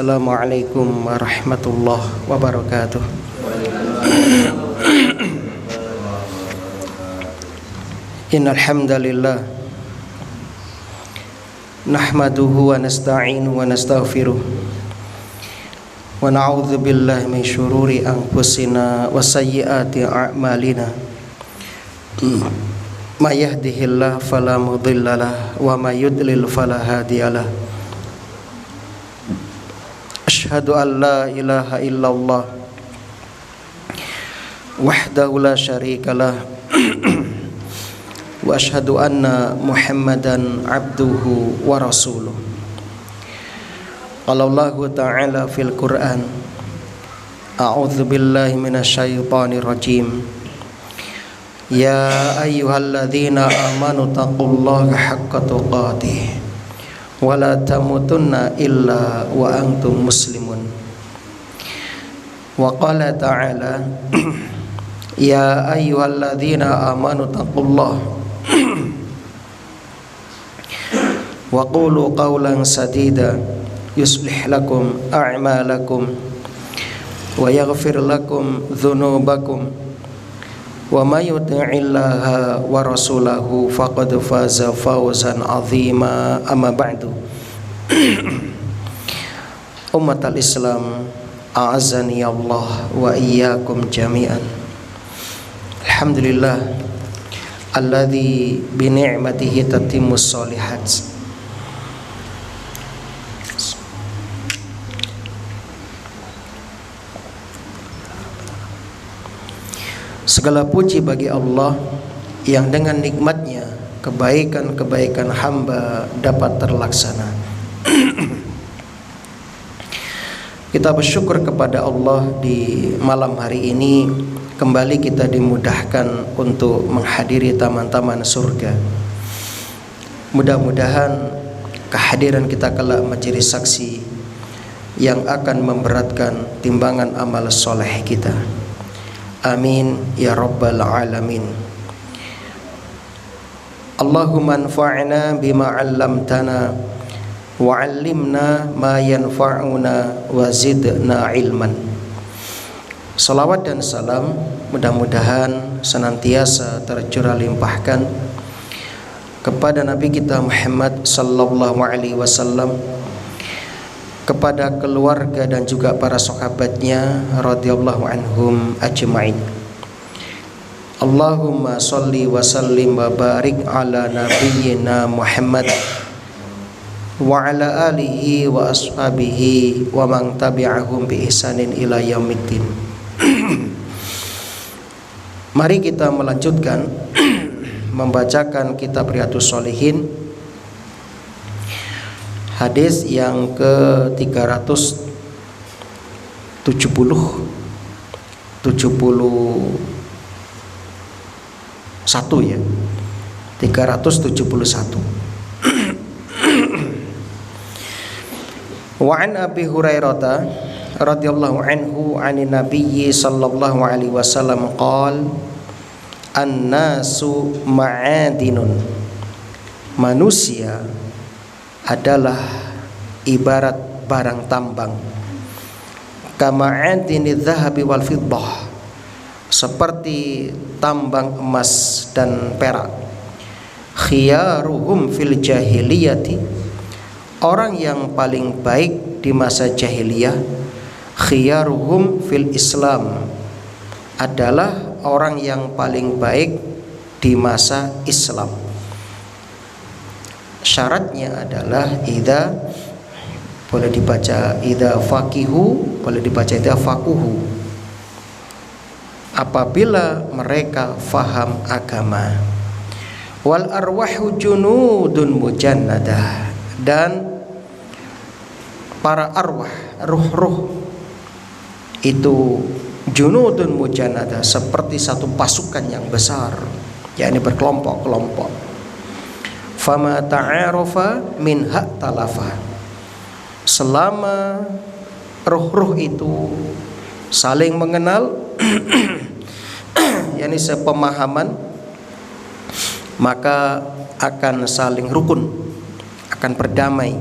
Assalamualaikum warahmatullahi wabarakatuh. Innal hamdalillah nahmaduhu wa nasta'inuhu wa nastaghfiruh wa na'udzu billahi min syururi anfusina wa sayyiati a'malina. May yahdihillahu fala mudhillalah wa may yudlil fala hadiyalah. Asyhadu an la ilaha illallah wahdahu la syarikalah wa asyhadu anna Muhammadan abduhu wa rasuluh. Qala Allahu ta'ala fil Qur'an, a'udzu billahi minasyaitonir rajim. Ya ayyuhalladzina amanu taqullaha haqqa tuqatih wa la tamutunna illa wa antum muslimun. Wa qala ta'ala ya ayyuhalladzina amanu taqullaha wa qulu qawlan sadida yuslih lakum a'malakum wa yaghfir lakum dhunubakum wa may yuti'illaha wa rasulahu faqad faza fawzan 'azima. Amma ba'du. Ummatal Islam, a'azzani Allah wa iyyakum jami'an. Alhamdulillah alladzi bi ni'matihi tatimmus sholihat. Segala puji bagi Allah yang dengan nikmatnya kebaikan-kebaikan hamba dapat terlaksana. Kita bersyukur kepada Allah di malam hari ini kembali kita dimudahkan untuk menghadiri taman-taman surga. Mudah-mudahan kehadiran kita kelak menjadi saksi yang akan memberatkan timbangan amal soleh kita. Amin ya rabbal alamin. Allahumma anfa'na bima 'allamtana wa 'allimna ma yanfa'una wa zidna ilman. Salawat dan salam mudah-mudahan senantiasa tercurah limpahkan kepada Nabi kita Muhammad sallallahu alaihi wasallam, kepada keluarga dan juga para sahabatnya radhiyallahu anhum ajma'in. Allahumma sholli wa sallim wa barik ala nabiyyina Muhammad wa ala alihi wa ashabihi wa man tabi'ahum bi ihsanin ila yaumiddin. Mari kita melanjutkan membacakan kitab Riyadhus Shalihin, hadis yang ke-371 ya. 371. Wa an Abi Hurairah radhiyallahu anhu 'anin nabiyyi sallallahu alaihi wasallam qala an-nasu ma'adinun. Manusia adalah ibarat barang tambang, kama'adini dhahabi wal fiddah, seperti tambang emas dan perak. Khiyaruhum fil jahiliyati, orang yang paling baik di masa jahiliyah. Khiyaruhum fil Islam, adalah orang yang paling baik di masa Islam. Syaratnya adalah idza, boleh dibaca idza faqihu, boleh dibaca idza faquhu, apabila mereka faham agama. Wal arwahu junudun mujannadah, dan para arwah, ruh-ruh itu junudun mujannadah, seperti satu pasukan yang besar, yakni berkelompok-kelompok. Fama ta'arafa min hak talafa, selama ruh-ruh itu saling mengenal yakni sepemahaman, maka akan saling rukun, akan berdamai.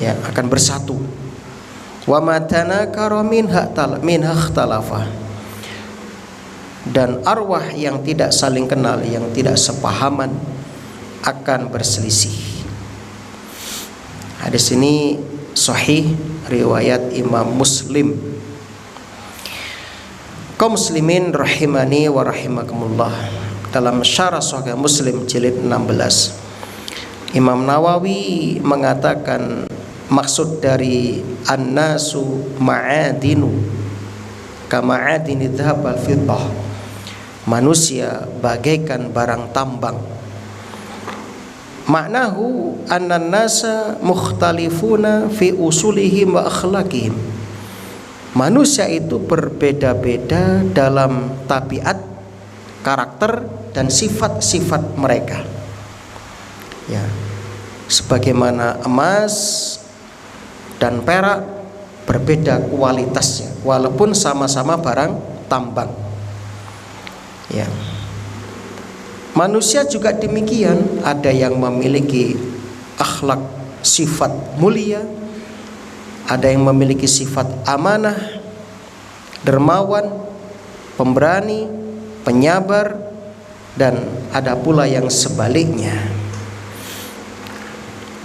ya, akan bersatu. Wa ma tanakara minha ikhtalafa. Dan arwah yang tidak saling kenal, yang tidak sepahaman akan berselisih. Hadis ini sahih riwayat Imam Muslim. Kaum muslimin rahimani wa rahimakumullah, dalam syarah Sahih Muslim jilid 16, Imam Nawawi mengatakan maksud dari an-nasu ma'adinu kama'adini dhahab wal fiddah, manusia bagaikan barang tambang. Maknahu annan nasa mukhtalifuna fi usulihim wa akhlaqihim. Manusia itu berbeda-beda dalam tabiat, karakter dan sifat-sifat mereka. Ya. Sebagaimana emas dan perak berbeda kualitasnya walaupun sama-sama barang tambang. Ya. Manusia juga demikian, ada yang memiliki akhlak sifat mulia, ada yang memiliki sifat amanah, dermawan, pemberani, penyabar, dan ada pula yang sebaliknya.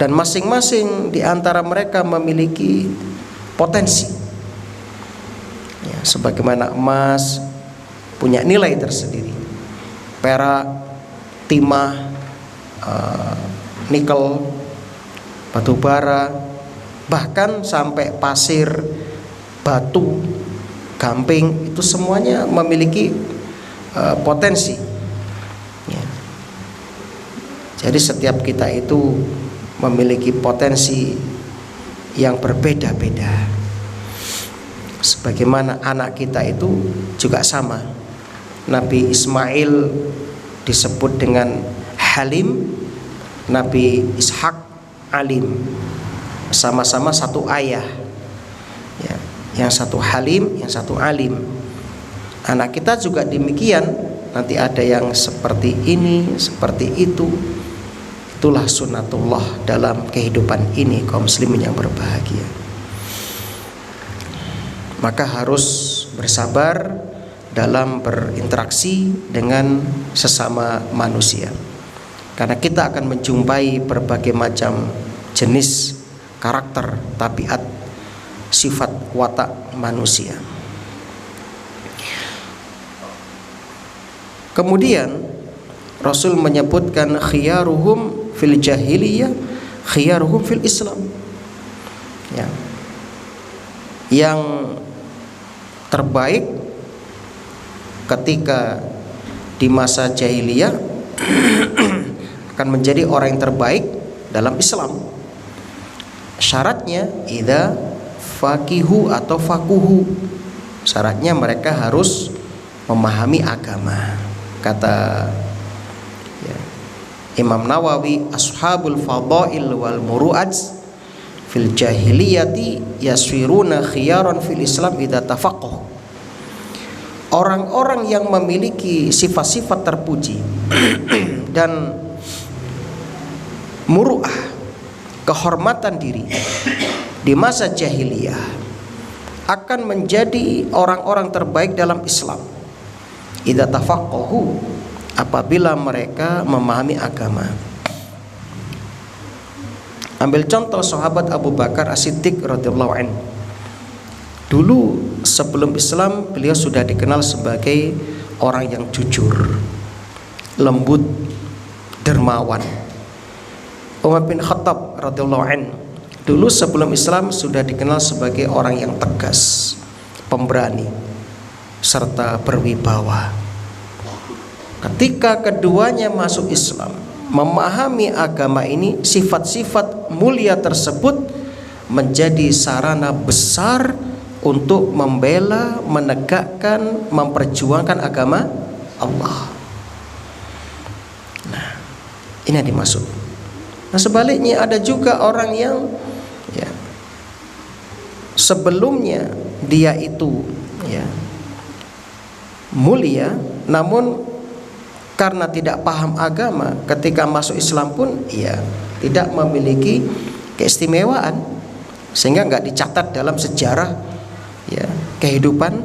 Dan masing-masing di antara mereka memiliki potensi. Ya, sebagaimana emas punya nilai tersendiri, perak, timah, nikel, batu bara, bahkan sampai pasir, batu, gamping, itu semuanya memiliki potensi. Ya. Jadi setiap kita itu memiliki potensi yang berbeda-beda. Sebagaimana anak kita itu juga sama. Nabi Ismail disebut dengan Halim, Nabi Ishak Alim, sama-sama satu ayah, ya, yang satu Halim, yang satu Alim. Anak kita juga demikian, nanti ada yang seperti ini, seperti itu. Itulah sunnatullah dalam kehidupan ini, kaum muslimin yang berbahagia. Maka harus bersabar dalam berinteraksi dengan sesama manusia, karena kita akan menjumpai berbagai macam jenis karakter, tabiat, sifat, watak manusia. Kemudian Rasul menyebutkan khiyaruhum fil jahiliyah, khiyaruhum fil Islam. Ya. Yang terbaik ketika di masa jahiliyah akan menjadi orang yang terbaik dalam Islam. Syaratnya idza faqihu atau faquhu. Syaratnya mereka harus memahami agama. Kata ya, Imam Nawawi, ashabul fadail wal muru'at fil jahiliyati yasfiruna khiyaran fil Islam idza tafaqahu. Orang-orang yang memiliki sifat-sifat terpuji dan muru'ah, kehormatan diri di masa jahiliyah, akan menjadi orang-orang terbaik dalam Islam idza tafaqahu, apabila mereka memahami agama. Ambil contoh sahabat Abu Bakar As-Siddiq radhiyallahu anhu. Dulu sebelum Islam beliau sudah dikenal sebagai orang yang jujur, lembut, dermawan. Umar bin Khattab radhiyallahu anhu dulu sebelum Islam sudah dikenal sebagai orang yang tegas, pemberani, serta berwibawa. Ketika keduanya masuk Islam, memahami agama ini, sifat-sifat mulia tersebut menjadi sarana besar untuk membela, menegakkan, memperjuangkan agama Allah. Nah, ini yang dimaksud. Nah, sebaliknya ada juga orang yang ya, sebelumnya dia itu ya mulia, namun karena tidak paham agama, ketika masuk Islam pun ya tidak memiliki keistimewaan. sehingga nggak dicatat dalam sejarah ya kehidupan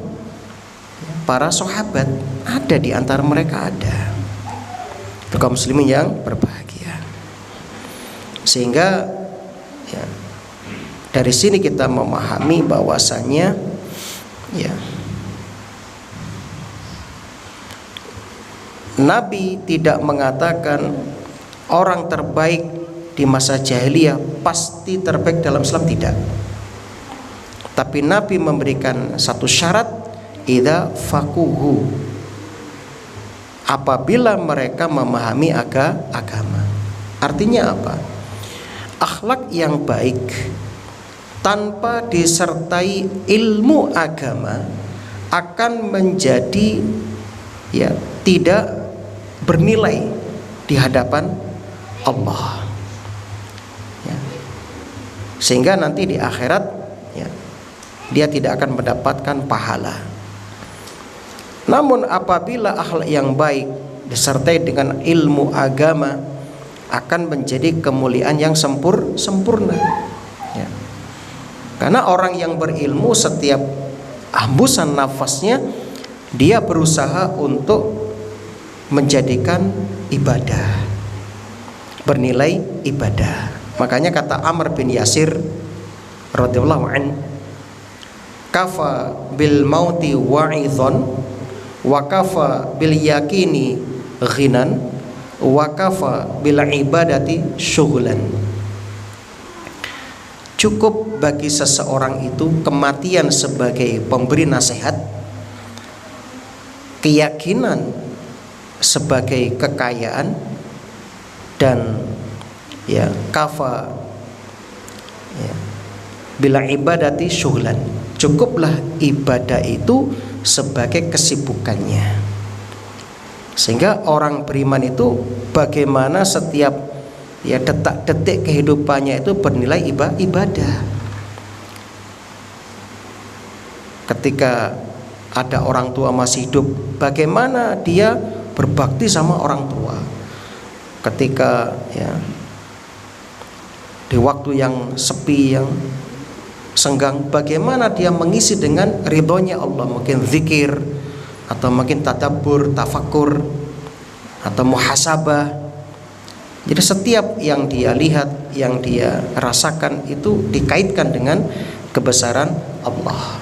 para sahabat. Ada di antara mereka ada. Itu kaum muslimin yang berbahagia. Sehingga ya, dari sini kita memahami bahwasanya ya Nabi tidak mengatakan orang terbaik di masa jahiliyah pasti terbaik dalam Islam, tidak. Tapi Nabi memberikan satu syarat, idza faquhu, apabila mereka memahami agama. Artinya apa? Akhlak yang baik tanpa disertai ilmu agama akan menjadi ya tidak bernilai di hadapan Allah ya. Sehingga nanti di akhirat ya, dia tidak akan mendapatkan pahala. Namun apabila akhlak yang baik disertai dengan ilmu agama akan menjadi kemuliaan yang sempurna ya. Karena orang yang berilmu setiap hembusan nafasnya dia berusaha untuk menjadikan ibadah bernilai ibadah. Makanya kata Amr bin Yasir radhiyallahu an, kafa bil mauti wa'idhon wa kafa bil yakini ghinan wa kafa bil ibadati syughlan. Cukup bagi seseorang itu kematian sebagai pemberi nasihat, keyakinan sebagai kekayaan, dan ya kafa ya, bila ibadati syughlan, cukuplah ibadah itu sebagai kesibukannya. Sehingga orang beriman itu bagaimana setiap ya detak-detik kehidupannya itu bernilai ibadah. Ketika ada orang tua masih hidup, bagaimana dia berbakti sama orang tua. Ketika ya di waktu yang sepi, yang senggang, bagaimana dia mengisi dengan ridhonya Allah, mungkin zikir atau mungkin tadabbur, tafakur atau muhasabah. Jadi setiap yang dia lihat, yang dia rasakan itu dikaitkan dengan kebesaran Allah.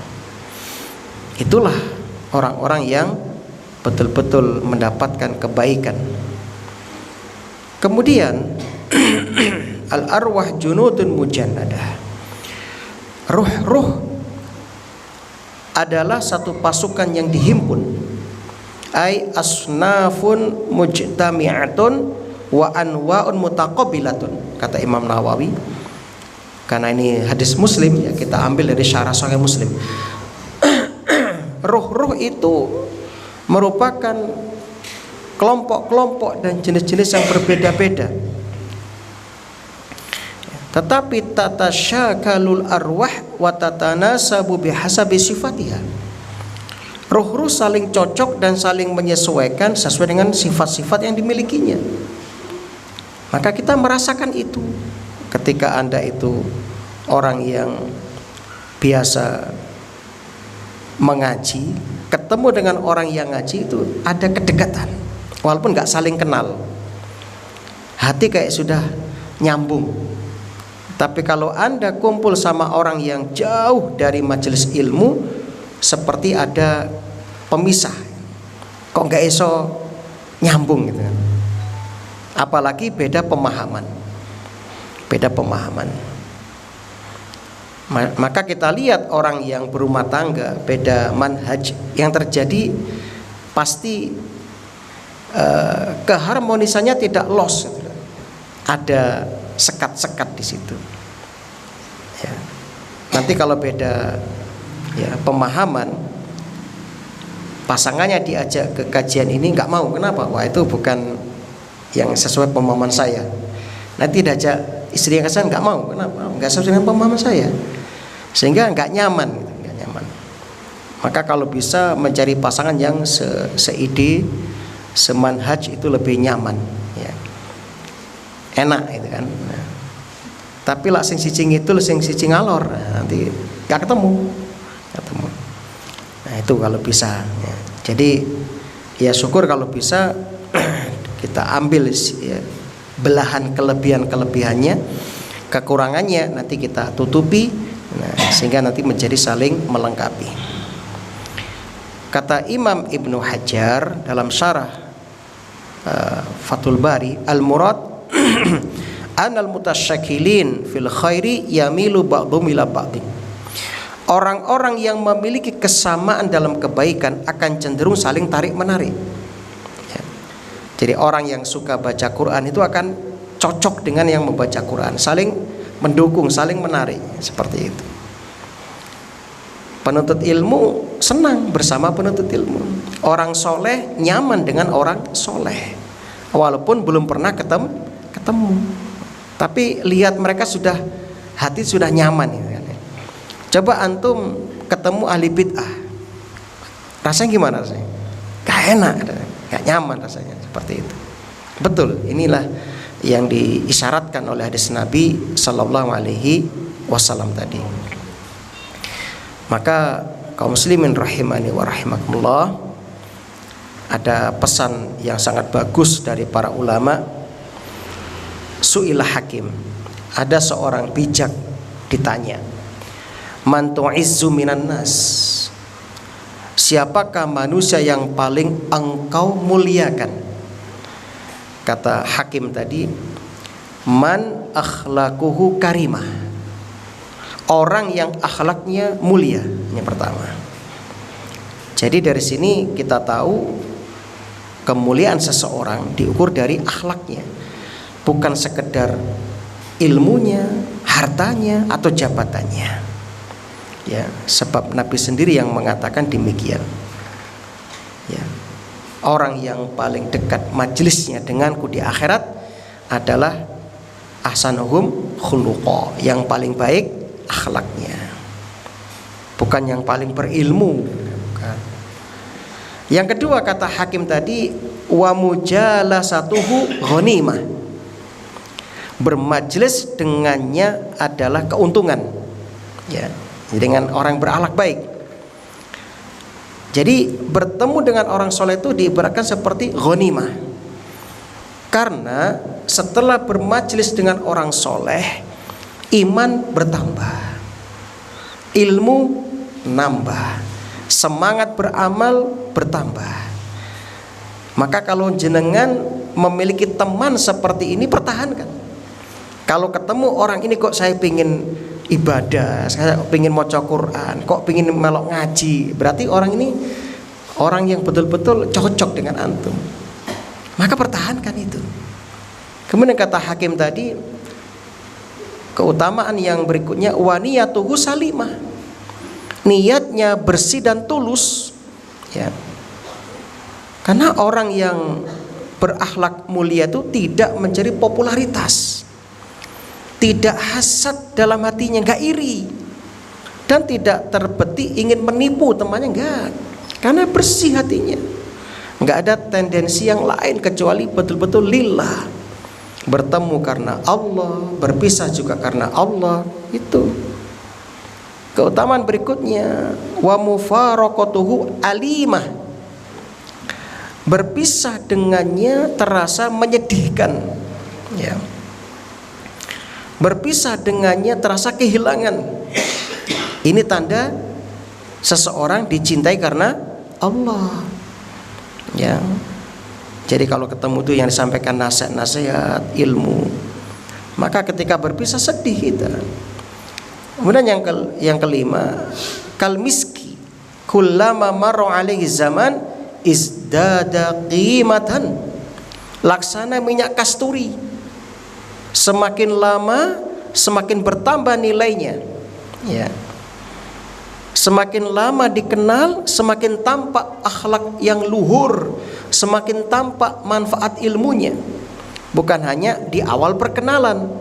Itulah orang-orang yang betul-betul mendapatkan kebaikan. Kemudian al-arwah junudun mujannadah, ruh-ruh adalah satu pasukan yang dihimpun, ay asnafun mujtami'atun wa anwa'un mutaqabilatun, kata Imam Nawawi. Karena ini hadis Muslim ya, kita ambil dari syarah Sahih Muslim. Ruh-ruh itu merupakan kelompok-kelompok dan jenis-jenis yang berbeda-beda. Tetapi tatasyakalul arwah wa tatanasabu bihasabi sifatiha. Ruh-ruh saling cocok dan saling menyesuaikan sesuai dengan sifat-sifat yang dimilikinya. Maka kita merasakan itu ketika Anda itu orang yang biasa mengaji, ketemu dengan orang yang ngaji itu ada kedekatan, walaupun nggak saling kenal, hati kayak sudah nyambung. Tapi kalau Anda kumpul sama orang yang jauh dari majelis ilmu, seperti ada pemisah, kok nggak iso nyambung gitu. Apalagi beda pemahaman. Maka kita lihat orang yang berumah tangga beda manhaj, yang terjadi pasti keharmonisannya tidak loss, ada sekat-sekat di situ. Ya. Nanti kalau beda ya pemahaman, pasangannya diajak ke kajian ini nggak mau, kenapa? Wah itu bukan yang sesuai pemahaman saya. Nanti diajak istri yang kesana nggak mau, kenapa? Nggak sesuai dengan pemahaman saya, sehingga nggak nyaman, nggak nyaman. Maka kalau bisa mencari pasangan yang seide, semanhaj itu lebih nyaman, ya. Enak itu kan. Nah. Tapi lah sing siji ngidul sing siji ngalor, nanti gak ketemu. Nah itu kalau bisa ya. Jadi ya syukur kalau bisa kita ambil ya, belahan kelebihannya, kekurangannya nanti kita tutupi, sehingga nanti menjadi saling melengkapi. Kata Imam Ibnu Hajar dalam syarah Fathul Bari, al-murad anal mutasyakilin fil khairi yamilu ba'dhum ila ba'dhin. Orang-orang yang memiliki kesamaan dalam kebaikan akan cenderung saling tarik menarik ya. Jadi orang yang suka baca Quran itu akan cocok dengan yang membaca Quran, saling mendukung, saling menarik, seperti itu. Penuntut ilmu senang bersama penuntut ilmu. Orang soleh nyaman dengan orang soleh, walaupun belum pernah ketemu. Tapi lihat mereka sudah, hati sudah nyaman ya. Coba antum ketemu ahli bid'ah, rasanya gimana rasanya? Gak enak, gak nyaman rasanya, seperti itu. Betul, inilah yang diisyaratkan oleh hadis Nabi Sallallahu Alaihi Wasallam tadi. Maka kaum muslimin rahimani wa rahimakumullah, ada pesan yang sangat bagus dari para ulama. Su'ilah hakim, ada seorang bijak ditanya, man tu'izzu minan nas, siapakah manusia yang paling engkau muliakan? Kata hakim tadi, man akhlaquhu karimah, orang yang akhlaknya mulia. Ini pertama. Jadi dari sini kita tahu kemuliaan seseorang diukur dari akhlaknya, bukan sekedar ilmunya, hartanya, atau jabatannya. Ya, sebab Nabi sendiri yang mengatakan demikian. Ya, orang yang paling dekat majelisnya denganku di akhirat adalah ahsanuhum khuluqa, yang paling baik akhlaknya, bukan yang paling berilmu. Bukan. Yang kedua kata hakim tadi, wa mujalasatuhu ghanimah, bermajlis dengannya adalah keuntungan ya, dengan orang berakhlak baik. Jadi bertemu dengan orang soleh itu diibaratkan seperti ghanimah, karena setelah bermajlis dengan orang soleh, iman bertambah, ilmu nambah, semangat beramal bertambah. Maka kalau jenengan memiliki teman seperti ini, pertahankan. Kalau ketemu orang ini, kok saya pingin ibadah, saya pingin maca Quran, kok pingin melok ngaji, berarti orang ini orang yang betul-betul cocok dengan antum. Maka pertahankan itu. Kemudian kata hakim tadi, keutamaan yang berikutnya, wa niyatuhu salimah, niatnya bersih dan tulus ya. Karena orang yang berakhlak mulia itu tidak mencari popularitas, tidak hasad dalam hatinya, enggak iri, dan tidak terbetik ingin menipu temannya, enggak. Karena bersih hatinya, enggak ada tendensi yang lain kecuali betul-betul lillah, bertemu karena Allah, berpisah juga karena Allah. Itu keutamaan berikutnya, wa mufaraqatuhu alimah, berpisah dengannya terasa menyedihkan ya. Berpisah dengannya terasa kehilangan. Ini tanda seseorang dicintai karena Allah ya. Jadi kalau ketemu itu yang disampaikan nasihat-nasihat, ilmu, maka ketika berpisah sedih kita. Kemudian yang kelima, kal miski kullama marra alaihi zaman izdada qimatan, laksana minyak kasturi, semakin lama semakin bertambah nilainya ya. Semakin lama dikenal, semakin tampak akhlak yang luhur, semakin tampak manfaat ilmunya. Bukan hanya di awal perkenalan.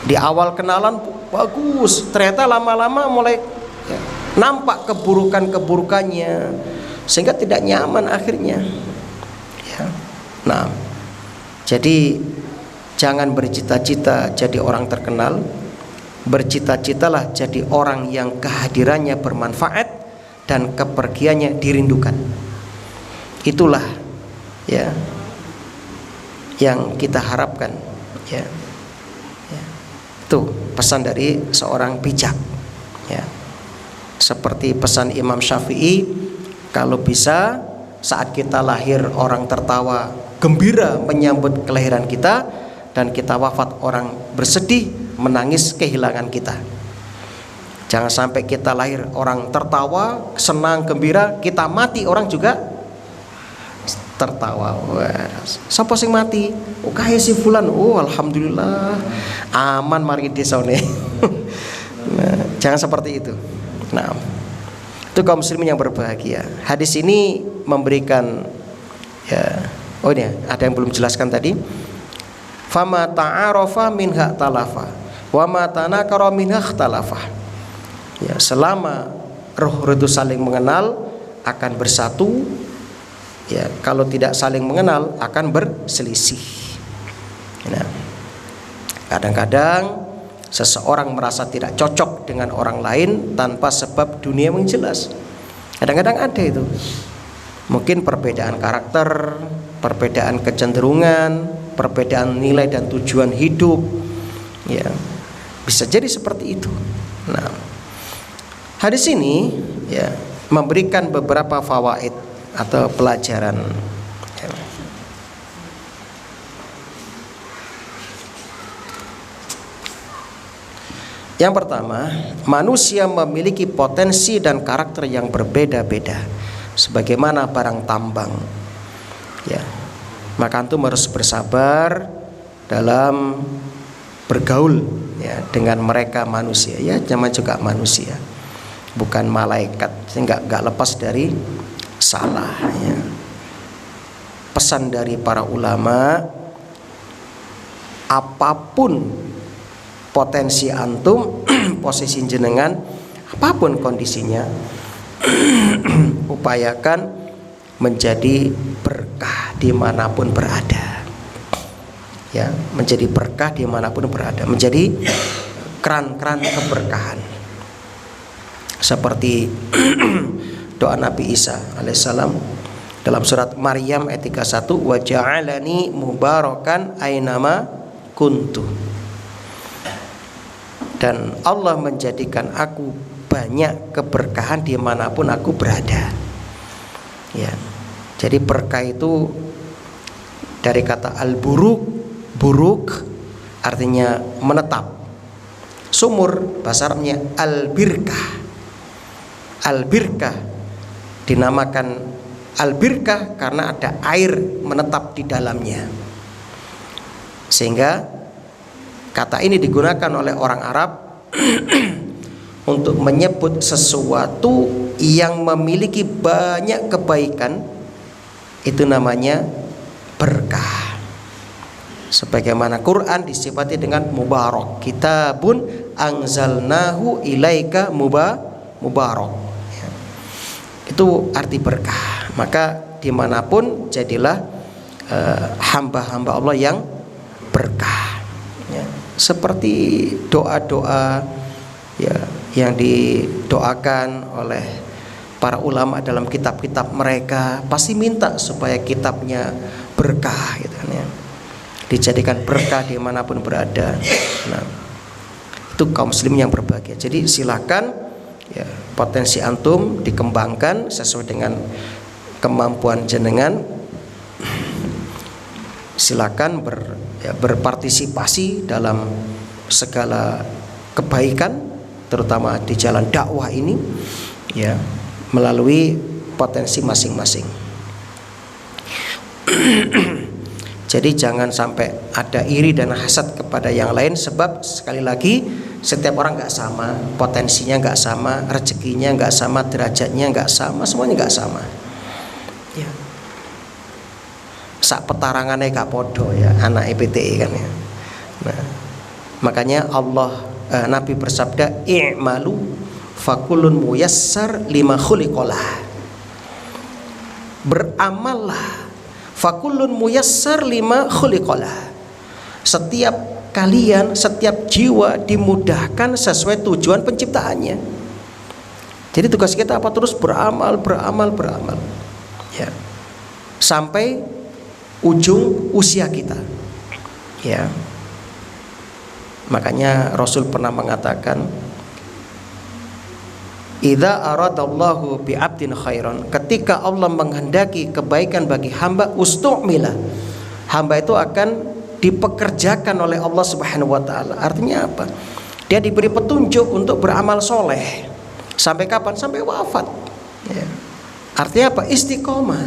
Di awal kenalan bagus, ternyata lama-lama mulai ya, nampak keburukan-keburukannya, sehingga tidak nyaman akhirnya ya. Nah, jadi Jangan bercita-cita jadi orang terkenal, bercita-citalah jadi orang yang kehadirannya bermanfaat dan kepergiannya dirindukan. Itulah ya yang kita harapkan ya. Itu pesan dari seorang bijak ya. Seperti pesan Imam Syafi'i, kalau bisa saat kita lahir orang tertawa gembira menyambut kelahiran kita, dan kita wafat orang bersedih menangis kehilangan kita. Jangan sampai kita lahir orang tertawa senang gembira, kita mati orang juga tertawa. Wah, sapa sing mati? Oh kae si fulan. Oh alhamdulillah aman mari desone. Nah, jangan seperti itu. Nah, itu kaum muslimin yang berbahagia. Hadis ini memberikan ya, oh ini ada yang belum jelaskan tadi. Fama ta'arafa minha talafa wa ma tanakara minha ikhtalafa. Ya, selama roh itu saling mengenal akan bersatu. Ya, kalau tidak saling mengenal akan berselisih. Nah, kadang-kadang seseorang merasa tidak cocok dengan orang lain tanpa sebab dunia yang jelas. Kadang-kadang ada itu. Mungkin perbedaan karakter, perbedaan kecenderungan, perbedaan nilai dan tujuan hidup. Ya, bisa jadi seperti itu. Nah, hadis ini ya memberikan beberapa fawaid atau pelajaran. Yang pertama, manusia memiliki potensi dan karakter yang berbeda-beda, sebagaimana barang tambang. Ya, maka antum harus bersabar dalam bergaul ya dengan mereka manusia. Ya, namanya juga manusia, bukan malaikat, sehingga nggak lepas dari salah. Ya. Pesan dari para ulama, apapun potensi antum, posisi jenengan, apapun kondisinya, upayakan menjadi berkah dimanapun berada. Ya, menjadi berkah dimanapun berada, menjadi keran-keran keberkahan. Seperti doa Nabi Isa alaihissalam dalam surat Maryam ayat 31, wa ja'alani mubarakan ainama kuntu. Dan Allah menjadikan aku banyak keberkahan dimanapun aku berada. Ya, jadi berkah itu dari kata al-buruk, buruk artinya menetap. Sumur bahasa Arabnya al-birkah. Al-birkah dinamakan al-birkah karena ada air menetap di dalamnya. Sehingga kata ini digunakan oleh orang Arab untuk menyebut sesuatu yang memiliki banyak kebaikan, itu namanya berkah. Sebagaimana Quran disifati dengan mubarak, kitabun anzalnahu ilaika mubarak. Ya. Itu arti berkah. Maka dimanapun jadilah hamba-hamba Allah yang berkah. Ya. Seperti doa-doa ya yang didoakan oleh para ulama dalam kitab-kitab mereka, pasti minta supaya kitabnya berkah gitu ya. Dijadikan berkah dimanapun berada. Nah, itu kaum muslim yang berbahagia. Jadi silakan ya, potensi antum dikembangkan sesuai dengan kemampuan jenengan. Silakan berpartisipasi dalam segala kebaikan, terutama di jalan dakwah ini ya, melalui potensi masing-masing. Jadi jangan sampai ada iri dan hasad kepada yang lain, sebab sekali lagi setiap orang nggak sama, potensinya nggak sama, rezekinya nggak sama, derajatnya nggak sama, semuanya nggak sama. Ya. Sak petarangannya gak podo ya, anak EPTI kan ya. Nah, makanya Nabi bersabda, i'malu fakulun muyassar lima khuliqalah. Beramallah fakulun muyassar lima khuliqalah. Setiap kalian, setiap jiwa dimudahkan sesuai tujuan penciptaannya. Jadi tugas kita apa? Terus beramal, ya, sampai ujung usia kita, ya. Makanya Rasul pernah mengatakan, idza aradallahu bi'abdin khairan, ketika Allah menghendaki kebaikan bagi hamba, ustu'mila, hamba itu akan dipekerjakan oleh Allah Subhanahu wa taala. Artinya apa? Dia diberi petunjuk untuk beramal soleh. Sampai kapan? Sampai wafat, ya. Artinya apa? Istiqomah.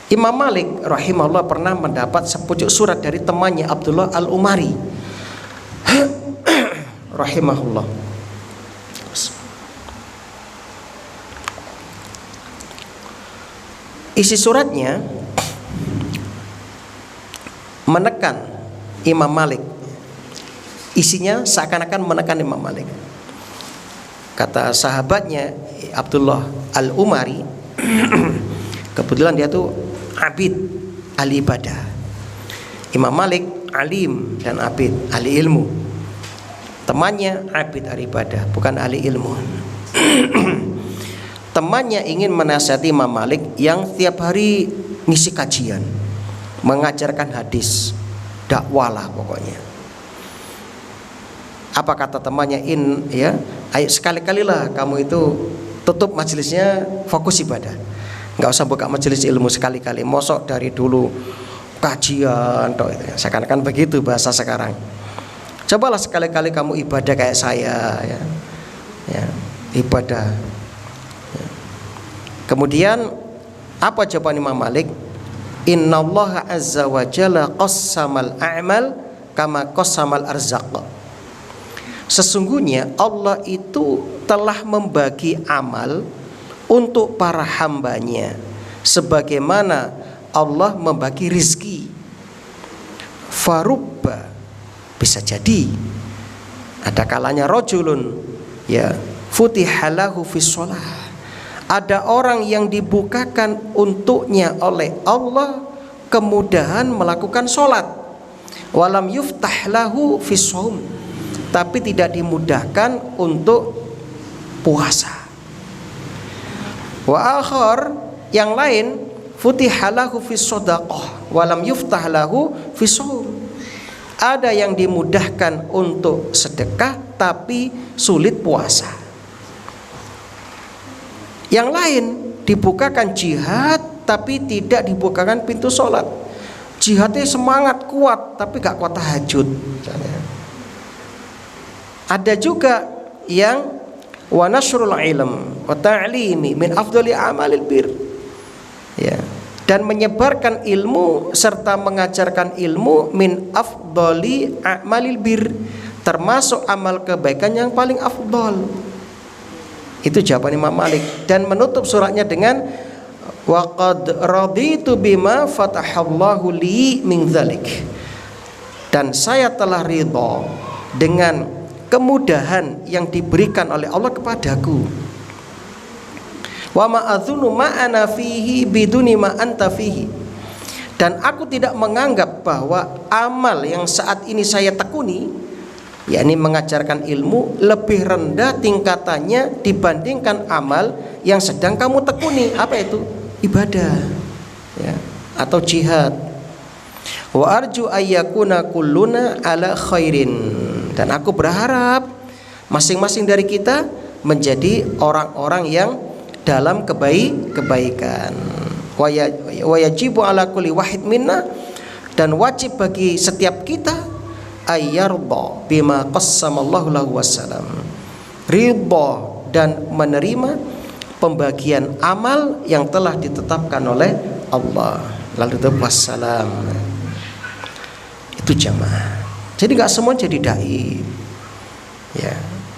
Imam Malik rahimahullah pernah mendapat sepucuk surat dari temannya Abdullah Al-Umari rahimahullah. Isi suratnya menekan Imam Malik. Isinya seakan-akan menekan Imam Malik. Kata sahabatnya Abdullah Al-Umari, kebetulan dia tuh abid, ahli ibadah. Imam Malik alim dan abid, ahli ilmu. Temannya abid, ahli ibadah, bukan ahli ilmu. Temannya ingin menasihati Imam Malik yang tiap hari ngisi kajian, mengajarkan hadis, dakwah lah pokoknya. Apa kata temannya? Ayo sekali-kalilah kamu itu tutup majelisnya, fokus ibadah. Nggak usah buka majelis ilmu sekali-kali. Mosok dari dulu kajian toh itu. Seakan-akan begitu bahasa sekarang. Cobalah sekali-kali kamu ibadah kayak saya, ya. Ibadah. Ya. Kemudian apa jawaban Imam Malik? Innallaha azza wa jalla qassamal a'mal kama qassamal arzaq. Sesungguhnya Allah itu telah membagi amal untuk para hambanya sebagaimana Allah membagi rizki. Farubba, bisa jadi ada kalanya rajulun, ya, futihalahu fis shalah, ada orang yang dibukakan untuknya oleh Allah kemudahan melakukan sholat, walam yuftah lahu fis shaum, tapi tidak dimudahkan untuk puasa. Wa akhar, yang lain, futihalahu fis shadaqah walam yuftah lahu fis shaum, ada yang dimudahkan untuk sedekah tapi sulit puasa. Yang lain dibukakan jihad tapi tidak dibukakan pintu sholat. Jihadnya semangat kuat tapi gak kuat tahajud misalnya. Ada juga yang wa nasrul ilm wa ta'limi min afdali amalil bir, ya, dan menyebarkan ilmu serta mengajarkan ilmu min afdali amalil bir, termasuk amal kebaikan yang paling afdal. Itu jawaban Imam Malik. Dan menutup suratnya dengan wa qad raditu bima fatahallahu li min dzalik, dan saya telah ridha dengan kemudahan yang diberikan oleh Allah kepadaku. Wa ma adzunu ma ana fihi biduni ma anta fihi, dan aku tidak menganggap bahwa amal yang saat ini saya tekuni, yakni mengajarkan ilmu, lebih rendah tingkatannya dibandingkan amal yang sedang kamu tekuni. Apa itu? Ibadah, ya, atau jihad. Wa arju ayyakuna kulluna ala khairin, dan aku berharap masing-masing dari kita menjadi orang-orang yang dalam kebaikan. Wa yajibu ala kulli wahid minna, dan wajib bagi setiap kita ayyarda bima qassamallahu lahu wassalam, ridha dan menerima pembagian amal yang telah ditetapkan oleh Allah. Lalu itu wassalam. Itu jamaah. Jadi gak semua jadi dai, ya,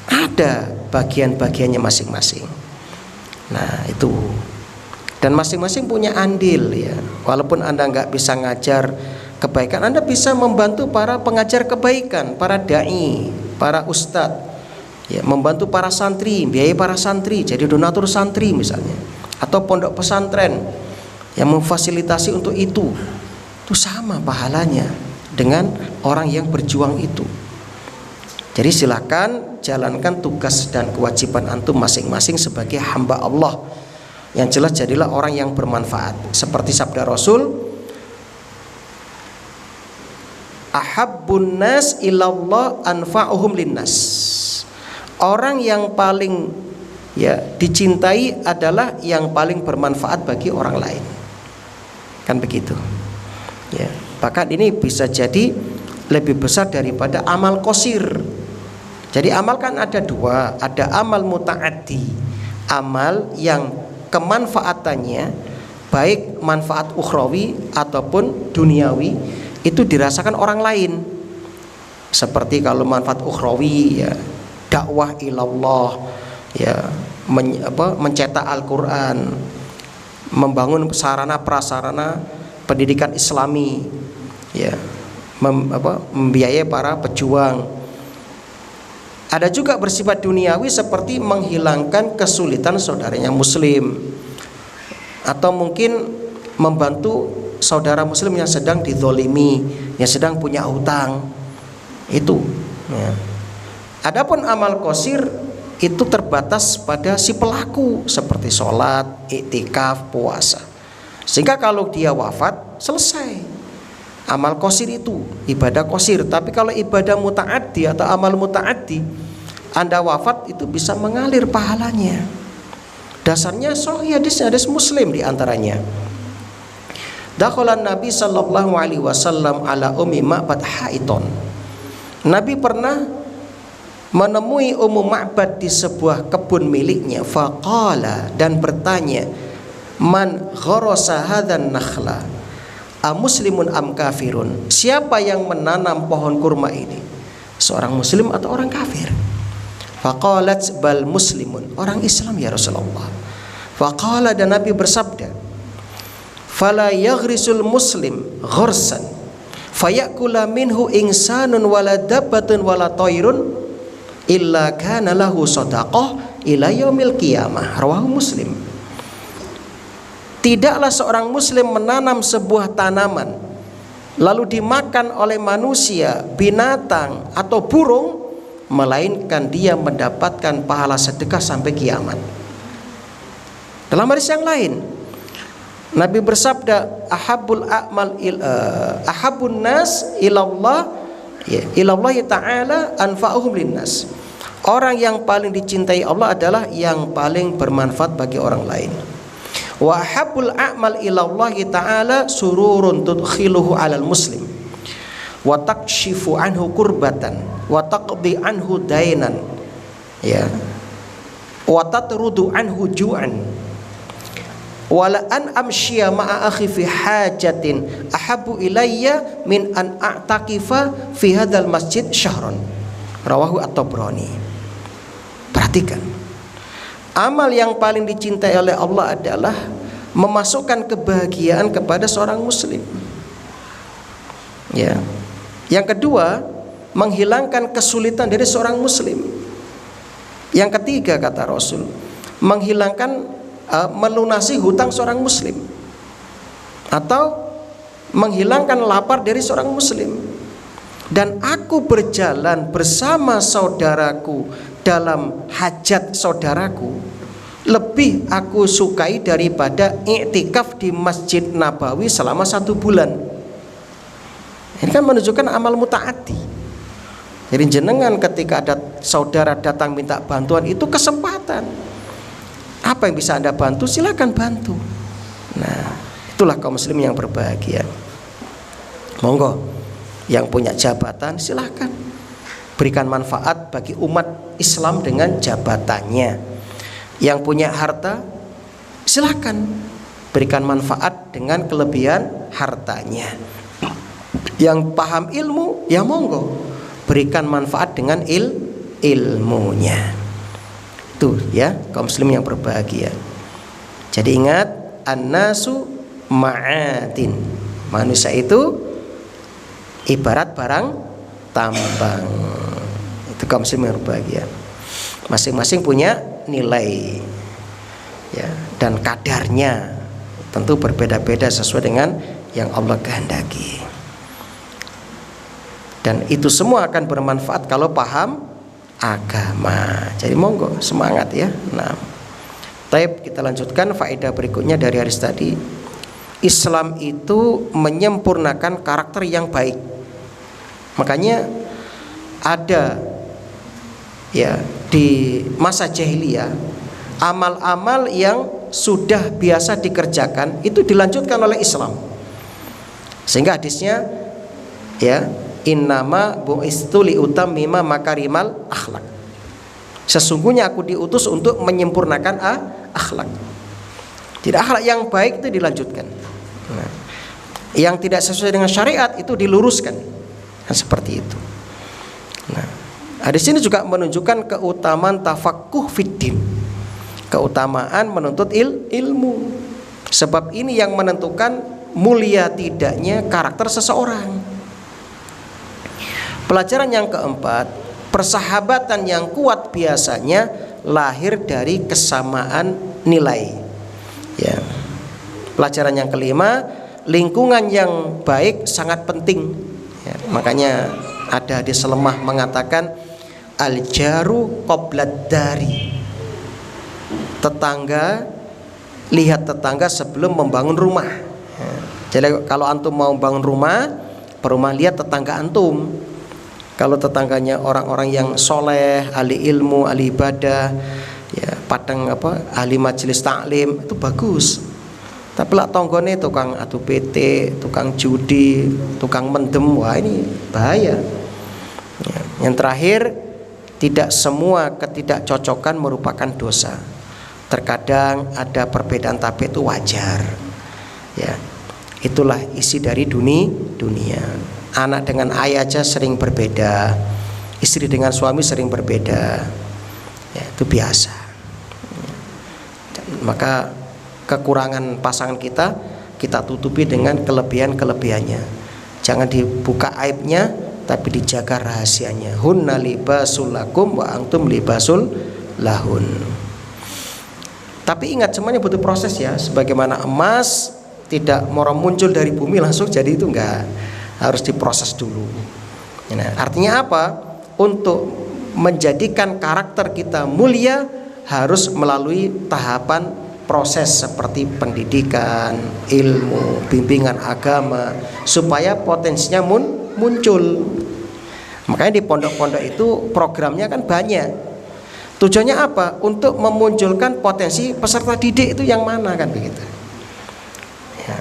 ada bagian-bagiannya masing-masing. Nah itu, dan masing-masing punya andil, ya. Walaupun Anda gak bisa ngajar kebaikan, Anda bisa membantu para pengajar kebaikan, para dai, para ustadz, ya, membantu para santri, biayai para santri, jadi donatur santri misalnya, atau pondok pesantren, yang memfasilitasi untuk itu sama pahalanya dengan orang yang berjuang itu. Jadi silakan jalankan tugas dan kewajiban antum masing-masing sebagai hamba Allah. Yang jelas jadilah orang yang bermanfaat. Seperti sabda Rasul, ahabbun nas ilallah anfa'uhum linnas. Orang yang paling dicintai adalah yang paling bermanfaat bagi orang lain. Kan begitu. Ya, bahkan ini bisa jadi lebih besar daripada amal qasir. Jadi amal kan ada dua, ada amal muta'addi, amal yang kemanfaatannya baik manfaat ukhrawi ataupun duniawi itu dirasakan orang lain. Seperti kalau manfaat ukhrawi ya dakwah ilallah, ya mencetak Al-Qur'an, membangun sarana prasarana pendidikan Islami, ya membiayai para pejuang. Ada juga bersifat duniawi seperti menghilangkan kesulitan saudaranya muslim, atau mungkin membantu saudara muslim yang sedang dizolimi, yang sedang punya hutang itu ya. Adapun amal qasir itu terbatas pada si pelaku seperti sholat, iktikaf, puasa, sehingga kalau dia wafat selesai amal qasir itu, ibadah qasir. Tapi kalau ibadah muta'addi atau amal muta'addi, Anda wafat itu bisa mengalir pahalanya. Dasarnya sahih hadis Muslim di antaranya. Dakhalan Nabi sallallahu alaihi wasallam ala Ummi Ma'bad haiton. Nabi pernah menemui Ummu Ma'bad di sebuah kebun miliknya. Faqala, dan bertanya, man gharasa hadzan nakhla muslimun am kafirun? Siapa yang menanam pohon kurma ini? Seorang muslim atau orang kafir? Faqalat bal muslimun, orang Islam ya Rasulullah. Faqala, dan Nabi bersabda, fala yaghrisul muslim ghursan fayakula minhu insanun wala dabbatun wala tayrun illa kana lahu shadaqah ila yaumil qiyamah. Rawahu Muslim. Tidaklah seorang muslim menanam sebuah tanaman lalu dimakan oleh manusia, binatang atau burung, melainkan dia mendapatkan pahala sedekah sampai kiamat. Dalam hadis yang lain Nabi bersabda, ahabbun nas ilallah ta'ala anfa'uhum linnas. Orang yang paling dicintai Allah adalah yang paling bermanfaat bagi orang lain. Wa habbul a'mal ilallahi ta'ala sururun tudkhiluhu 'alal muslim wa takshifu anhu kurbatan wa taqdi anhu dainan, ya, wa tatrudu anhu ju'an, wala an amshiya ma'a akhi fi hajatin ahabbu ilayya min an a'taqifa fi hadzal masjid syahran. Rawahu at-Tabrani. Perhatikan, amal yang paling dicintai oleh Allah adalah memasukkan kebahagiaan kepada seorang muslim. Ya. Yang kedua, menghilangkan kesulitan dari seorang muslim. Yang ketiga, kata Rasul, menghilangkan melunasi hutang seorang muslim, atau menghilangkan lapar dari seorang muslim. Dan aku berjalan bersama saudaraku dalam hajat saudaraku lebih aku sukai daripada iktikaf di Masjid Nabawi selama 1 bulan. Ini kan menunjukkan amal muta'addi. Jadi jenengan ketika ada saudara datang minta bantuan, itu kesempatan. Apa yang bisa Anda bantu, silakan bantu. Nah, itulah kaum muslim yang berbahagia. Monggo, yang punya jabatan silakan berikan manfaat bagi umat Islam dengan jabatannya. Yang punya harta silakan berikan manfaat dengan kelebihan hartanya. Yang paham ilmu, ya monggo berikan manfaat dengan ilmunya. Tuh ya, kaum muslim yang berbahagia. Jadi ingat, an-nasu ma'adin. Manusia itu ibarat barang tambang. Itu kaum muslim yang berbahagia. Masing-masing punya nilai, ya, dan kadarnya. tentu berbeda-beda sesuai dengan yang Allah kehendaki. Dan itu semua akan bermanfaat kalau paham agama. Jadi monggo semangat ya. Nah, baik, kita lanjutkan faedah berikutnya dari hadis tadi. Islam itu menyempurnakan karakter yang baik. Makanya ada ya di masa jahiliyah amal-amal yang sudah biasa dikerjakan itu dilanjutkan oleh Islam. Sehingga hadisnya ya, innama bu'istu liutammima makarimal akhlak. Sesungguhnya aku diutus untuk menyempurnakan akhlak. Tidak, akhlak yang baik itu dilanjutkan. Nah, yang tidak sesuai dengan syariat itu diluruskan. Nah, seperti itu. Nah, hadis ini juga menunjukkan keutamaan tafaqquh fiddin. Keutamaan menuntut ilmu. Sebab ini yang menentukan mulia tidaknya karakter seseorang. Pelajaran yang keempat, persahabatan yang kuat biasanya lahir dari kesamaan nilai. Ya. Pelajaran yang kelima, lingkungan yang baik sangat penting. Ya, makanya ada hadis lemah mengatakan al-jaru qoblad dari. Tetangga, lihat tetangga sebelum membangun rumah. Ya. Jadi kalau antum mau bangun rumah, perumahan, lihat tetangga antum. Kalau tetangganya orang-orang yang soleh, ahli ilmu, ahli ibadah, ya padang ahli majelis taklim, itu bagus. Tapi lah tonggone tukang adu PT, tukang judi, tukang mendem, wah ini bahaya. Ya. Yang terakhir, tidak semua ketidakcocokan merupakan dosa. Terkadang ada perbedaan tapi itu wajar. Ya, itulah isi dari dunia. Anak dengan ayah aja sering berbeda, istri dengan suami sering berbeda. Ya, itu biasa. Maka kekurangan pasangan kita tutupi dengan kelebihan-kelebihannya. Jangan dibuka aibnya, tapi dijaga rahasianya. Hunna libasul lakum wa antum libasul lahun. Tapi ingat, semuanya butuh proses ya. Sebagaimana emas tidak mau muncul dari bumi langsung jadi, itu enggak, harus diproses dulu. Nah, artinya apa? Untuk menjadikan karakter kita mulia harus melalui tahapan proses seperti pendidikan, ilmu, bimbingan agama, supaya potensinya muncul. Makanya di pondok-pondok itu programnya kan banyak. Tujuannya apa? Untuk memunculkan potensi peserta didik itu yang mana, kan begitu. Ya,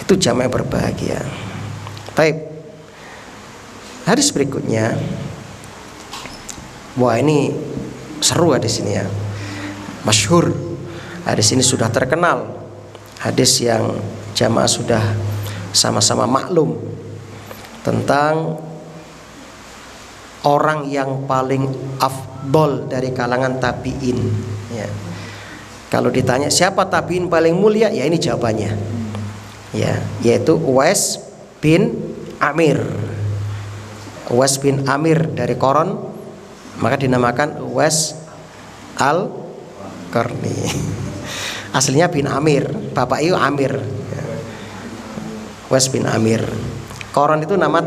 itu jamaah berbahagia. Baik. Hadis berikutnya. Wah, ini seru hadis ini ya. Masyhur. Hadis ini sudah terkenal. Hadis yang jamaah sudah sama-sama maklum tentang orang yang paling afdol dari kalangan tabi'in. Ya. Kalau ditanya siapa tabi'in paling mulia, ya ini jawabannya. Ya, yaitu Uwais bin Amir. Uwais bin Amir dari Qaran, maka dinamakan Uwais Al-Qarni. Aslinya bin Amir, bapak itu Amir. Ya. Uwais bin Amir. Qaran itu nama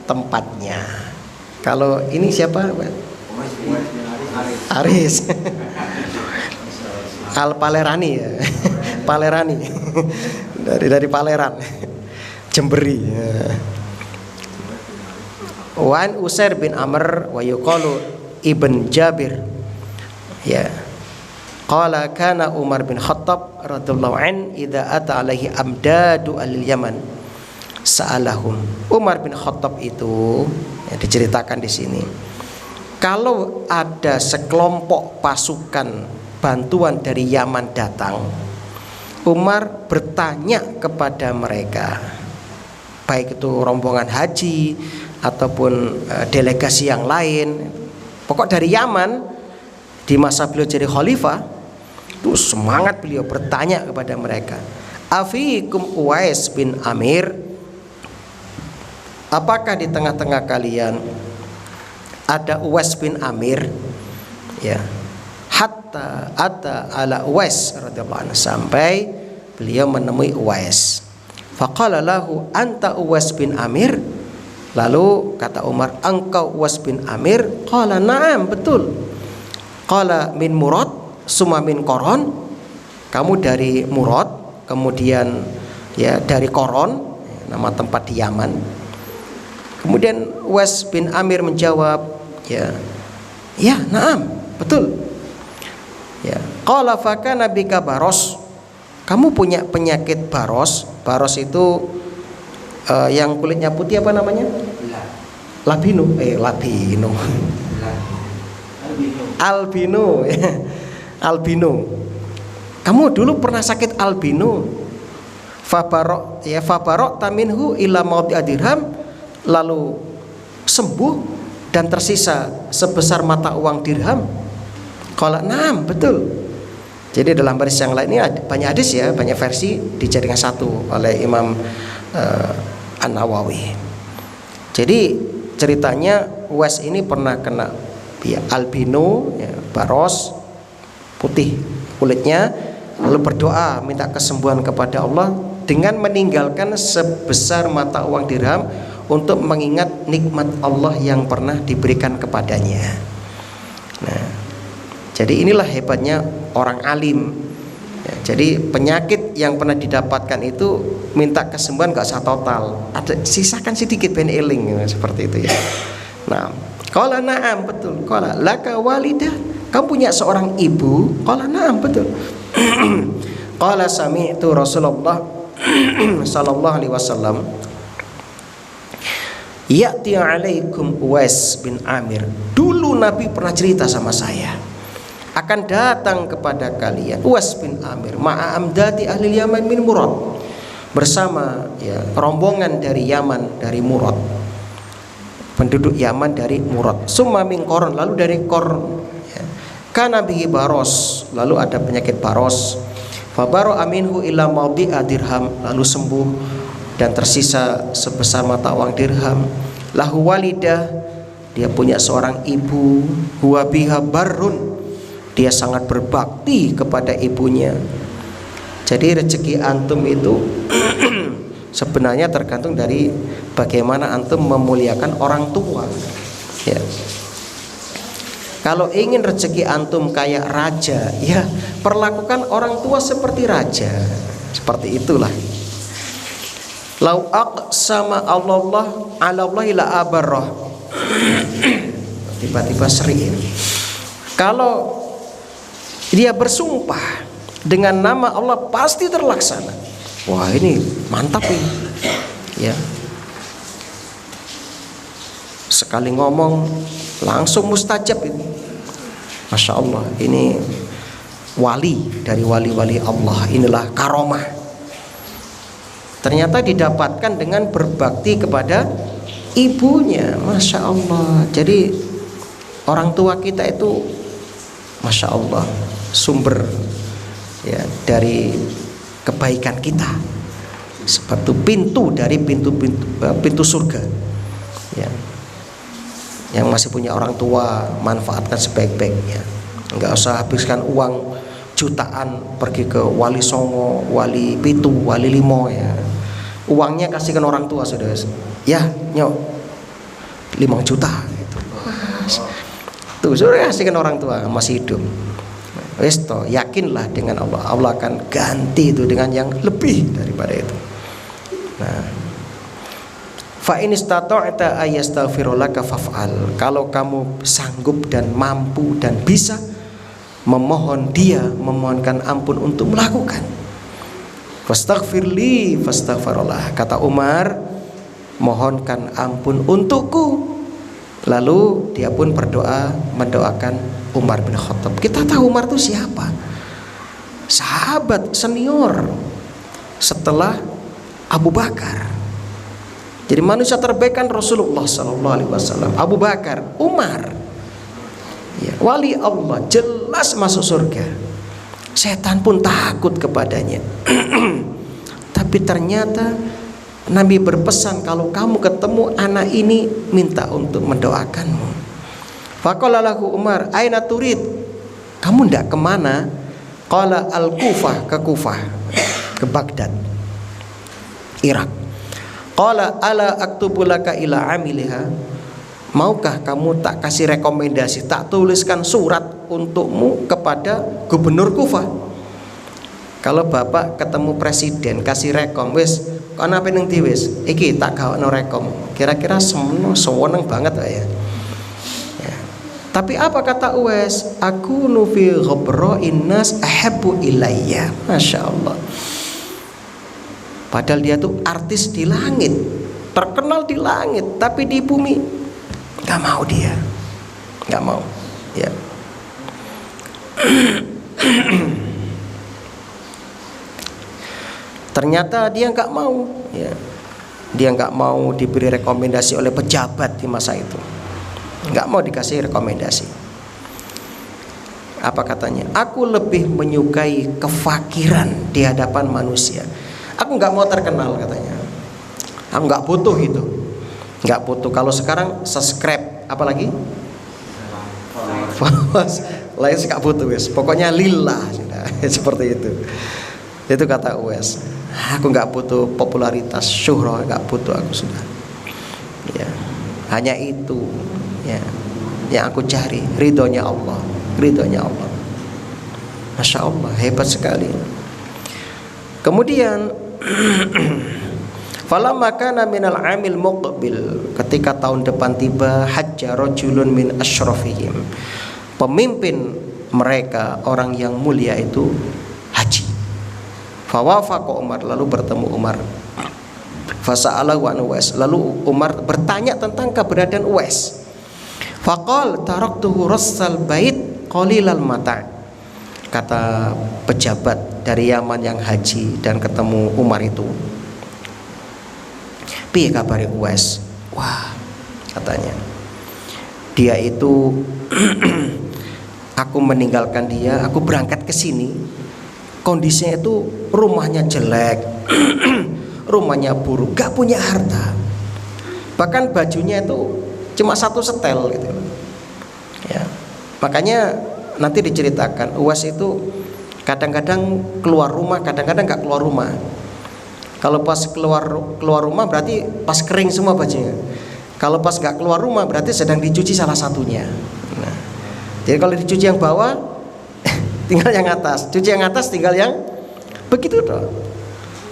tempatnya. Kalau ini siapa? Aris. Al-Palerani ya. Palerani. dari Paleran. Jemberi. Wan Usair bin Amr wa yuqalu Ibn Jabir. Ya. Qala kana Umar bin Khattab radhiyallahu an idza ata alaihi amdadu al-Yaman sa'alahum. Umar bin Khattab itu yang diceritakan di sini, kalau ada sekelompok pasukan bantuan dari Yaman datang, Umar bertanya kepada mereka, baik itu rombongan haji ataupun delegasi yang lain, pokok dari Yaman, di masa beliau jadi khalifah, itu semangat beliau bertanya kepada mereka, afikum Uwais bin Amir, apakah di tengah-tengah kalian ada Uwais bin Amir? Ya. Hatta ata ala Uwais radhiyallahu anhu, sampai beliau menemui Uwais. Faqala lahu anta Uwais bin Amir. Lalu kata Umar, engkau Uwais bin Amir? Qala na'am, betul. Qala min Murad summa min Qoron. Kamu dari Murad, kemudian ya dari Qoron, nama tempat di Yaman. Kemudian Uwais bin Amir menjawab, ya na'am, betul. Ya, qala fakana bika baros. Kamu punya penyakit baros. Baros itu yang kulitnya putih apa namanya? Labino. Albino. Albino. Kamu dulu pernah sakit albino. Fabarok taminhu ila maudi dirham. Lalu sembuh dan tersisa sebesar mata uang dirham. Qala na'am, betul. Jadi dalam baris yang lain ini banyak hadis ya, banyak versi dijadikan satu oleh Imam An-Nawawi. Jadi ceritanya Uwais ini pernah kena albino, baros, putih kulitnya, lalu berdoa minta kesembuhan kepada Allah dengan meninggalkan sebesar mata uang dirham untuk mengingat nikmat Allah yang pernah diberikan kepadanya. Nah, jadi inilah hebatnya orang alim. Ya, jadi penyakit yang pernah didapatkan itu minta kesembuhan gak usah total, ada sisakan sedikit ben eling, seperti itu ya. Nah, qala na'am, betul. Qala laka walidah, kamu punya seorang ibu? Qala na'am, betul. Qala sami'tu Rasulullah sallallahu alaihi wasallam ya'ti alaikum Uwais bin Amir. Dulu Nabi pernah cerita sama saya, akan datang kepada kalian Uwais bin Amir ma'amdati ahli Yaman min Murad, bersama rombongan dari Yaman, dari Murad, penduduk Yaman dari Murad. Summa min Qoron, lalu dari Qoron. Kana bihi baros, lalu ada penyakit baros. Fabaro aminhu illa maudi dirham, lalu sembuh dan tersisa sebesar mata uang dirham. Lahu walidah, dia punya seorang ibu. Huwa biha barrun, dia sangat berbakti kepada ibunya. Jadi rezeki antum itu sebenarnya tergantung dari bagaimana antum memuliakan orang tua. Ya. Kalau ingin rezeki antum kayak raja, ya perlakukan orang tua seperti raja. Seperti itulah. Lau aqsama Allah ala Allahi la abarrah. Tiba-tiba sering. Kalau dia bersumpah dengan nama Allah pasti terlaksana. Wah, ini mantap ini. Ya. Sekali ngomong langsung mustajab ini. Masya Allah, ini wali dari wali-wali Allah. Inilah karomah. Ternyata didapatkan dengan berbakti kepada ibunya. Masya Allah. Jadi orang tua kita itu Masya Allah sumber ya dari kebaikan kita, seperti pintu dari pintu surga ya. Yang masih punya orang tua, manfaatkan sebaik-baiknya. Enggak usah habiskan uang jutaan pergi ke wali songo, wali pitu, wali limo ya. Uangnya kasihkan orang tua sudah. Ya, nyok 5 juta gitu. Tuh, sudah kasihkan orang tua masih hidup. Wis toh, yakinlah dengan Allah. Allah akan ganti itu dengan yang lebih daripada itu. Nah, fa in istata'ta ayastaghfirulaka faf'al. Kalau kamu sanggup dan mampu dan bisa memohon dia, memohonkan ampun untuk melakukan. Fastaghfirli fastaghfarullah. Kata Umar, mohonkan ampun untukku. Lalu dia pun berdoa mendoakan Umar bin Khattab. Kita tahu Umar itu siapa? Sahabat senior setelah Abu Bakar. Jadi manusia terbaik kan Rasulullah SAW, Abu Bakar, Umar. Ya, wali Allah, jelas masuk surga. Setan pun takut kepadanya. Tapi ternyata Nabi berpesan, kalau kamu ketemu anak ini minta untuk mendoakanmu. Faqala lahu Umar, aina turid? Kamu ndak kemana? Qala al-Kufah, ke Kufah. ke Baghdad, Irak. Qala ala aktubu laka ila amiliha, maukah kamu tak kasih rekomendasi, tak tuliskan surat untukmu kepada gubernur Kufah? Kalau bapak ketemu presiden kasih rekom, wis ana peneng ndi wis iki tak gawakno rekom, kira-kira seneng banget ya. Tapi apa kata Uwais? Aku nufi ghabra'in nas ahabbu ilayya. Masya Allah. Padahal dia tuh artis di langit, terkenal di langit, tapi di bumi nggak mau dia, nggak mau. Ya. Ternyata dia nggak mau. Ya. Dia nggak mau diberi rekomendasi oleh pejabat di masa itu. Nggak mau dikasih rekomendasi. Apa katanya? Aku lebih menyukai kefakiran di hadapan manusia. Aku nggak mau terkenal katanya. Aku nggak butuh itu. Nggak butuh. Kalau sekarang subscribe, apalagi followers, lain nggak butuh wes. Pokoknya lillah sudah. Seperti itu. Itu kata Uwais. Aku nggak butuh popularitas, syuhrah, nggak butuh aku sudah. Ya, hanya itu. Ya, yang aku cari ridhonya Allah, ridhonya Allah. Masya Allah, hebat sekali. Kemudian falamma kana minal amil muqbil, ketika tahun depan tiba, hajja rajulun min asyrafihim, pemimpin mereka, orang yang mulia itu haji. Fawafaqa Umar, lalu bertemu Umar. Fasa'alahu an Uwais, lalu Umar bertanya tentang keberadaan Uwais. Faqal taraktuhu rassal bait qalilal mata'. Kata pejabat dari Yaman yang haji dan ketemu Umar itu, piye kabare Uwais? Wah, katanya dia itu aku meninggalkan dia, aku berangkat ke sini, kondisinya itu rumahnya jelek, rumahnya buruk, gak punya harta, bahkan bajunya itu cuma satu setel gitu. Ya, makanya nanti diceritakan Uwais itu kadang-kadang keluar rumah, kadang-kadang nggak keluar rumah. Kalau pas keluar rumah berarti pas kering semua bajunya. Kalau pas nggak keluar rumah berarti sedang dicuci salah satunya. Nah, jadi kalau dicuci yang bawah tinggal yang atas, cuci yang atas tinggal yang begitu toh.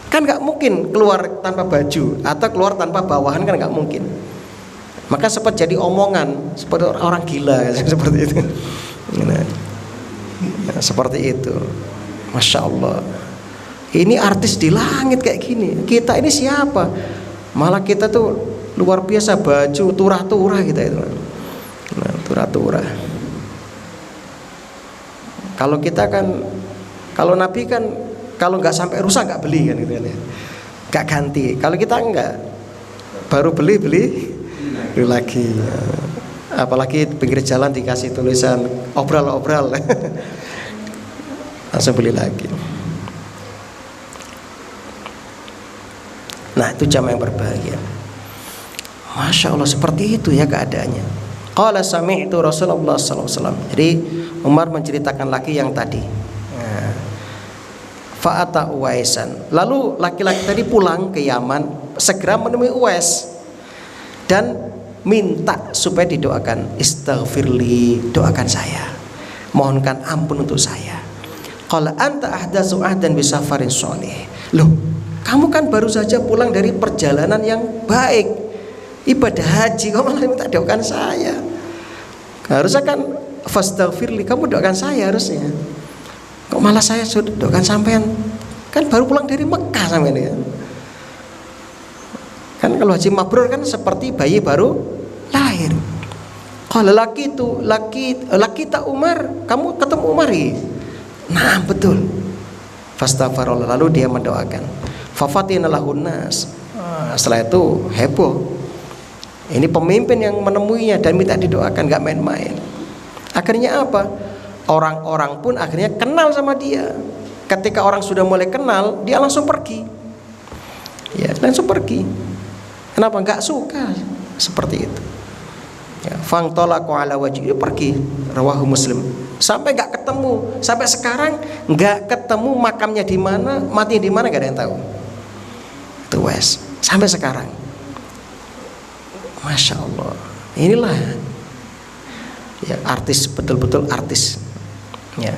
Kan nggak mungkin keluar tanpa baju atau keluar tanpa bawahan, kan nggak mungkin. Maka sempat jadi omongan seperti orang gila seperti itu. Nah, seperti itu. Masya Allah. Ini artis di langit kayak gini. Kita ini siapa? Malah kita tuh luar biasa, baju turah-turah kita itu. Nah, turah-turah. Kalau kita kan, kalau Nabi kan kalau nggak sampai rusak nggak beli kan gitu ya. Nggak ganti. Kalau kita enggak, baru beli lagi. Apalagi pinggir jalan dikasih tulisan obral langsung beli lagi. Nah, itu jamaah yang berbahagia. Masya Allah, seperti itu ya keadaannya. Qala sami'tu Rasulullah sallallahu alaihi wasallam. Jadi Umar menceritakan lagi yang tadi. Fa'ata Uwaisan. Lalu laki-laki tadi pulang ke Yaman, segera menemui Uwais dan minta supaya didoakan. Istaghfirli, doakan saya, mohonkan ampun untuk saya. Qala anta ahdatsu ahdan bi safarin sholih. Loh, kamu kan baru saja pulang dari perjalanan yang baik, ibadah haji, kok malah minta doakan saya? Harusnya kan fastaghfirli, kamu doakan saya harusnya. Kok malah saya sudah doakan sampean? Kan baru pulang dari Mekah sampean ya. Kan kalau haji mabrur kan seperti bayi baru lahir. Kalau laki tak Umar, kamu ketemu Umar ya? Nah betul. Fastaghfirullah, lalu dia mendoakan. Fafatina lahun nas. Setelah itu heboh. Ini pemimpin yang menemuinya dan minta didoakan, gak main-main. Akhirnya apa? Orang-orang pun akhirnya kenal sama dia. Ketika orang sudah mulai kenal, dia langsung pergi. Ya, langsung pergi. Kenapa? Nggak suka seperti itu. Ya, fangtolaqu ala wajhi, pergi. Rawahu Muslim. Sampai nggak ketemu, sampai sekarang nggak ketemu makamnya di mana, matinya di mana, nggak ada yang tahu. Itu Uwais sampai sekarang. Masya Allah, inilah ya artis, betul-betul artis, ya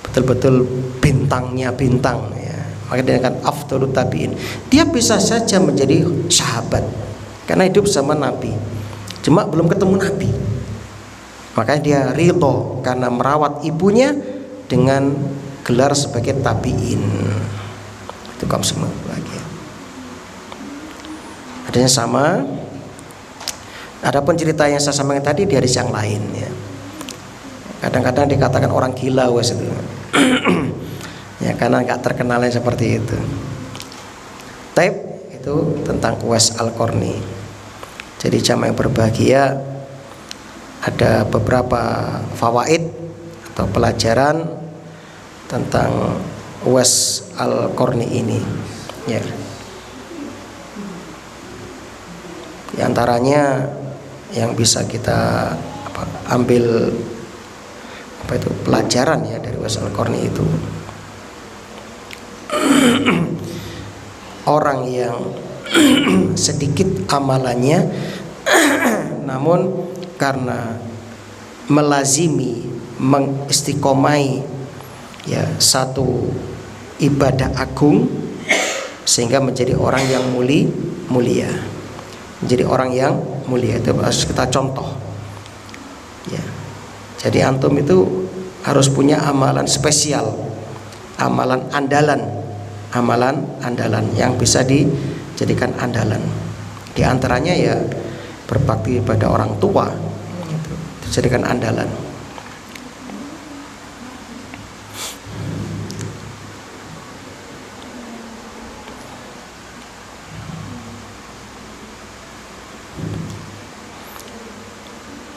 betul-betul bintangnya bintang, ya. Maka dia kan afdhalut tabiin. Dia bisa saja menjadi sahabat karena hidup sama Nabi, cuma belum ketemu Nabi. Makanya dia ridho karena merawat ibunya dengan gelar sebagai tabiin. Itu kaum semua bahagia. Adanya sama. Adapun cerita yang saya sampaikan tadi di hadis yang lain, ya. Kadang-kadang dikatakan orang gila Uwais itu. Ya karena nggak terkenalnya seperti itu. Taib itu tentang Uwais Al-Qarni. Jadi jamaah yang berbahagia, ada beberapa fawaid atau pelajaran tentang Uwais Al-Qarni ini, ya. Di antaranya yang bisa kita ambil itu pelajaran, ya, dari Uwais Al-Qarni itu. Orang yang sedikit amalannya namun karena melazimi, mengistiqomai, ya, satu ibadah agung sehingga menjadi orang yang mulia. Menjadi orang yang mulia itu harus kita contoh, ya. Jadi antum itu harus punya amalan spesial, amalan andalan yang bisa dijadikan andalan. Di antaranya ya berbakti pada orang tua, itu dijadikan andalan.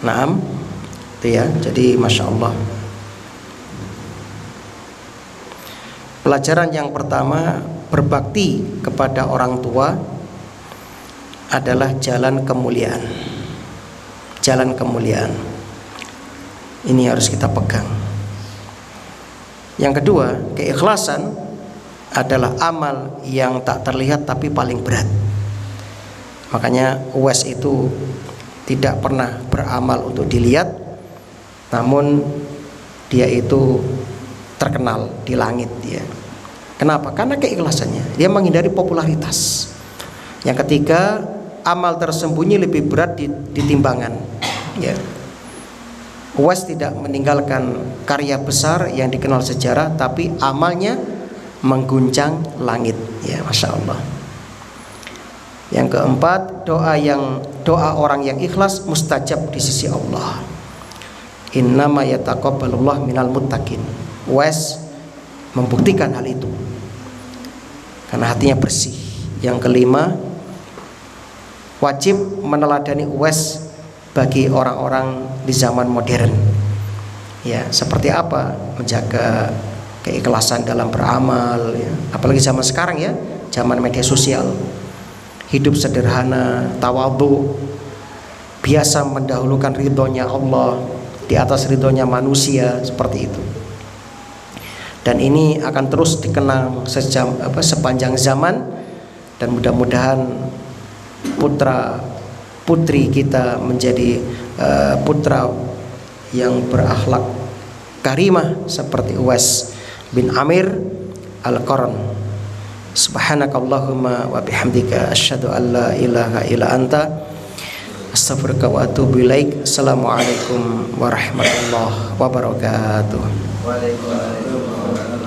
Naam, itu ya. Jadi masya Allah. Pelajaran yang pertama, berbakti kepada orang tua adalah jalan kemuliaan. Jalan kemuliaan ini harus kita pegang. Yang kedua, keikhlasan adalah amal yang tak terlihat tapi paling berat. Makanya Uwais itu tidak pernah beramal untuk dilihat, namun dia itu terkenal di langit, ya. Kenapa? Karena keikhlasannya. Dia menghindari popularitas. Yang ketiga, amal tersembunyi lebih berat di timbangan, ya. Uwais tidak meninggalkan karya besar yang dikenal sejarah, tapi amalnya mengguncang langit, ya, masya Allah. Yang keempat, doa orang yang ikhlas mustajab di sisi Allah. Innama yataqabbalullah minal muttaqin. Uwais membuktikan hal itu karena hatinya bersih. Yang kelima, wajib meneladani Uwais bagi orang-orang di zaman modern, ya. Seperti apa menjaga keikhlasan dalam beramal, ya. Apalagi zaman sekarang, ya, zaman media sosial. Hidup sederhana, tawadhu, biasa mendahulukan ridhonya Allah di atas ridhonya manusia, seperti itu. Dan ini akan terus dikenang sepanjang zaman, dan mudah-mudahan putra putri kita menjadi putra yang berakhlak karimah seperti Uwais bin Amir Al-Qarn. Subhanakallahumma wa bihamdika asyhadu an la ilaha illa anta astaghfiruka wa atubu ilaik. Assalamualaikum warahmatullahi wabarakatuh. Waalaikumsalam.